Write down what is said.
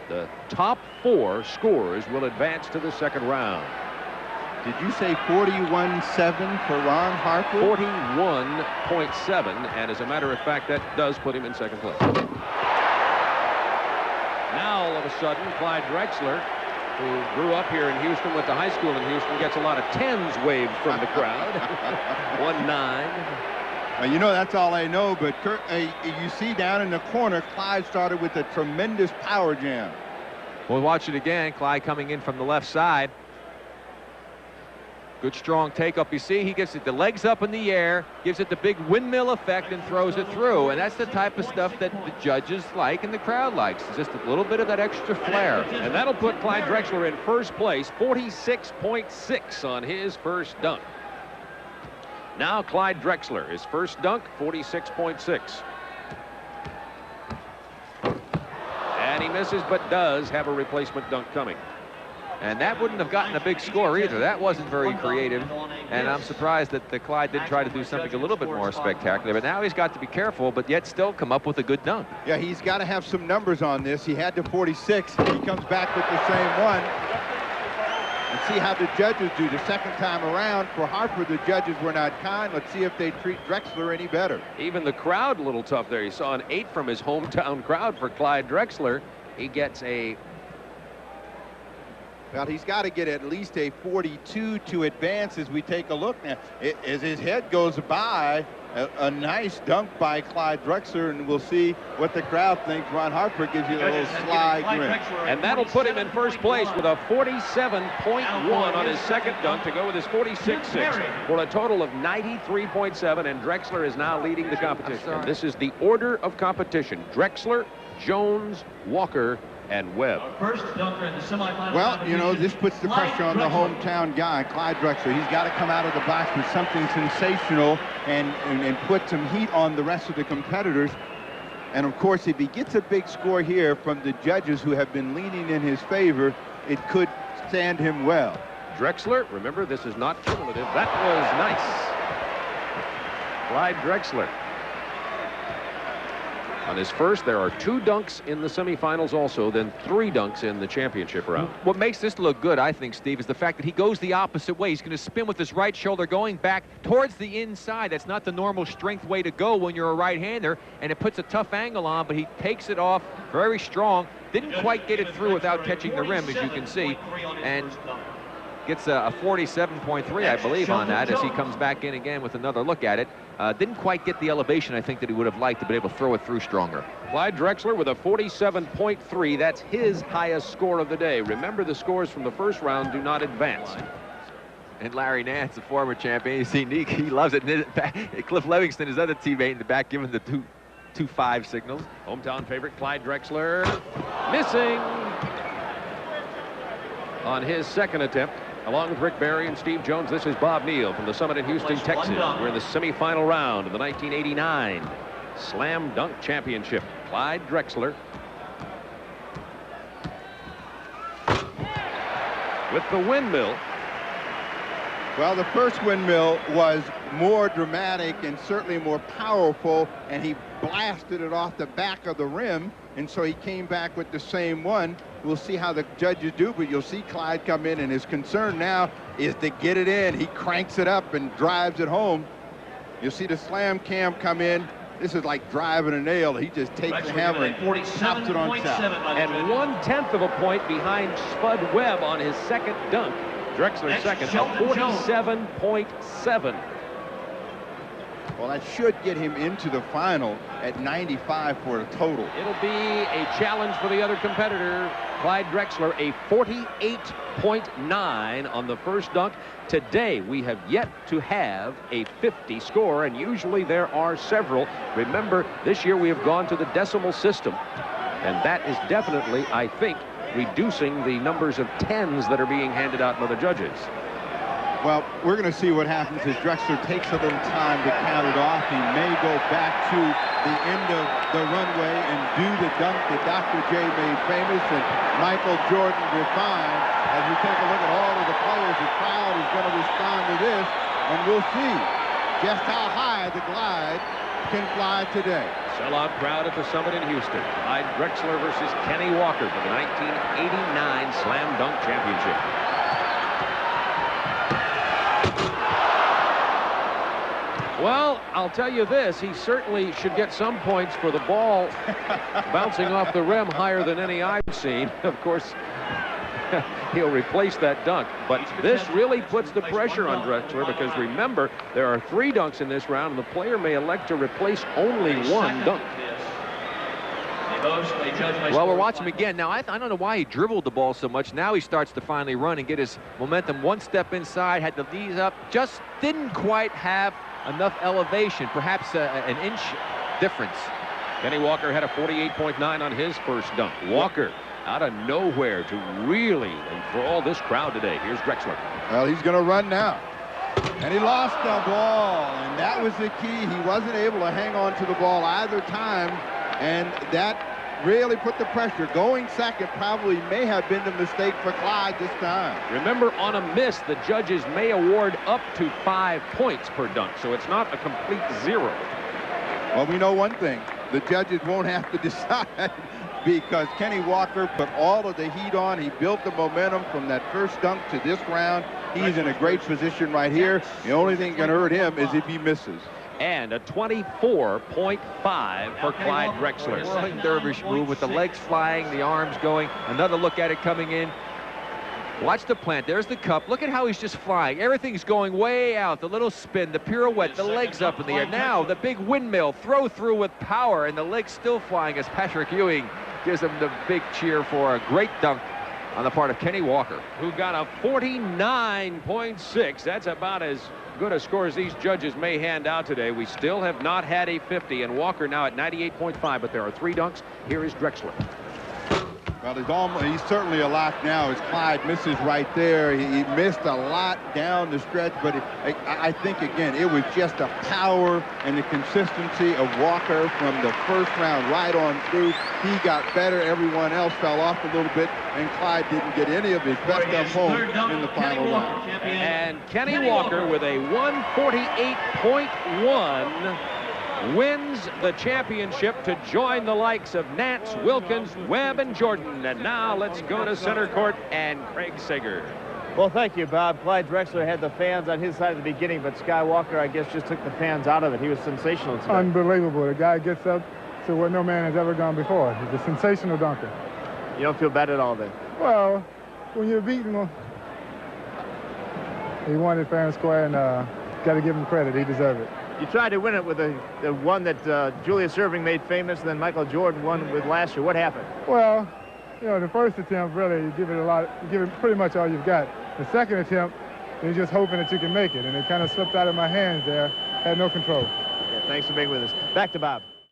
The top 4 scorers will advance to the second round. Did you say 41-7 for Ron Harper? 41.7, and as a matter of fact, that does put him in second place. Now, all of a sudden, Clyde Drexler, who grew up here in Houston, went to high school in Houston, gets a lot of 10s waved from the crowd. 1-9. You know, that's all I know, but Kurt, you see down in the corner, Clyde started with a tremendous power jam. We'll watch it again. Clyde coming in from the left side. Good strong take up. You see, he gets it the legs up in the air, gives it the big windmill effect, and throws it through. And that's the type of stuff that the judges like and the crowd likes. Just a little bit of that extra flair. And that'll put Clyde Drexler in first place, 46.6 on his first dunk. Now Clyde Drexler, his first dunk, 46.6. And he misses, but does have a replacement dunk coming. And that wouldn't have gotten a big score either. That wasn't very creative. And I'm surprised that the Clyde did try to do something a little bit more spectacular. But now he's got to be careful, but yet still come up with a good dunk. Yeah, he's got to have some numbers on this. He had the 46. He comes back with the same one. And see how the judges do the second time around. For Harper, the judges were not kind. Let's see if they treat Drexler any better. Even the crowd a little tough there. You saw an 8 from his hometown crowd for Clyde Drexler. He gets a... Well, he's got to get at least a 42 to advance as we take a look now. As his head goes by, a nice dunk by Clyde Drexler, and we'll see what the crowd thinks. Ron Harper gives you a little sly grin. And that'll put him in first place with a 47.1 on his second dunk to go with his 46.6 for a total of 93.7, and Drexler is now leading the competition. And this is the order of competition: Drexler, Jones, Walker, and Webb. First dunker in the semifinal. Well, you know, this puts the pressure on the hometown guy, Clyde Drexler. He's got to come out of the box with something sensational and put some heat on the rest of the competitors. And of course, if he gets a big score here from the judges who have been leaning in his favor, it could stand him well. Drexler, remember, this is not cumulative. That was nice. Clyde Drexler. On his first, there are 2 dunks in the semifinals also, then 3 dunks in the championship round. What makes this look good, I think, Steve, is the fact that he goes the opposite way. He's going to spin with his right shoulder going back towards the inside. That's not the normal strength way to go when you're a right-hander, and it puts a tough angle on, but he takes it off very strong. Didn't quite get it through without touching the rim, as you can see, and gets a 47.3, I believe, on that as he comes back in again with another look at it. Didn't quite get the elevation, I think, that he would have liked to be able to throw it through stronger. Clyde Drexler with a 47.3. That's his highest score of the day. Remember, the scores from the first round do not advance. And Larry Nance, the former champion, you see Nick, he loves it. Cliff Livingston, his other teammate in the back, giving the 2-5 signals. Hometown favorite Clyde Drexler missing on his second attempt. Along with Rick Barry and Steve Jones, this is Bob Neal from the Summit in Houston, Texas. We're in the semifinal round of the 1989 Slam Dunk Championship. Clyde Drexler with the windmill. Well, the first windmill was more dramatic and certainly more powerful, and he blasted it off the back of the rim, and so he came back with the same one. We'll see how the judges do, but you'll see Clyde come in, and his concern now is to get it in. He cranks it up and drives it home. You'll see the slam cam come in. This is like driving a nail. He just takes the hammer and chops it on top. And 1/10 of a point behind Spud Webb on his second dunk. Drexler's second, a 47.7. Well, that should get him into the final at 95 for a total. It'll be a challenge for the other competitor, Clyde Drexler, a 48.9 on the first dunk. Today, we have yet to have a 50 score, and usually there are several. Remember, this year we have gone to the decimal system, and that is definitely, I think, reducing the numbers of 10s that are being handed out by the judges. Well, we're going to see what happens as Drexler takes a little time to count it off. He may go back to the end of the runway and do the dunk that Dr. J made famous and Michael Jordan refined. As we take a look at all of the players, the crowd is going to respond to this, and we'll see just how high the Clyde can fly today. Sellout crowd at the Summit in Houston. Clyde Drexler versus Kenny Walker for the 1989 Slam Dunk Championship. Well, I'll tell you this, he certainly should get some points for the ball bouncing off the rim higher than any I've seen. Of course, he'll replace that dunk, but this really puts the pressure on Drexler, because remember, there are 3 dunks in this round, and the player may elect to replace only 1 dunk. Well, we're watching him again. Now, I don't know why he dribbled the ball so much. Now he starts to finally run and get his momentum. 1 step inside, had the knees up, just didn't quite have enough elevation, perhaps an inch difference. Kenny Walker had a 48.9 on his first dunk. Walker out of nowhere to really enthrall this crowd today. Here's Drexler. Well, he's going to run now. And he lost the ball, and that was the key. He wasn't able to hang on to the ball either time, and that really put the pressure. Going second probably may have been the mistake for Clyde this time. Remember, on a miss, the judges may award up to 5 points per dunk, so it's not a complete 0. Well, we know one thing. The judges won't have to decide, because Kenny Walker put all of the heat on. He built the momentum from that first dunk to this round. He's in a great position right here. The only thing that can hurt him is if he misses. And a 24.5 for Clyde Drexler. Whirling dervish move with the legs flying, the arms going. Another look at it coming in. Watch the plant. There's the cup. Look at how he's just flying. Everything's going way out. The little spin, the pirouette, the legs up in the air. Now the big windmill, throw through with power, and the legs still flying as Patrick Ewing gives him the big cheer for a great dunk on the part of Kenny Walker, who got a 49.6. That's about as good a score as these judges may hand out today. We still have not had a 50, and Walker now at 98.5, but there are 3 dunks. Here is Drexler. Well, he's certainly a lock now as Clyde misses right there. He missed a lot down the stretch, but I think, again, it was just the power and the consistency of Walker from the first round right on through. He got better. Everyone else fell off a little bit, and Clyde didn't get any of his best stuff home in the final round. And Kenny Walker with a 148.1 wins the championship to join the likes of Nance, Wilkins, Webb, and Jordan. And now let's go to center court and Craig Sager. Well, thank you, Bob. Clyde Drexler had the fans on his side at the beginning, but Sky Walker, I guess, just took the fans out of it. He was sensational today. Unbelievable. The guy gets up to where no man has ever gone before. He's a sensational dunker. You don't feel bad at all then? Well, when you're beaten, he won it fair and square, and got to give him credit. He deserved it. You tried to win it with the one that Julius Erving made famous, and then Michael Jordan won with last year. What happened? Well, you know, the first attempt, really, you give it pretty much all you've got. The second attempt, you're just hoping that you can make it, and it kind of slipped out of my hands there. Had no control. Okay, thanks for being with us. Back to Bob.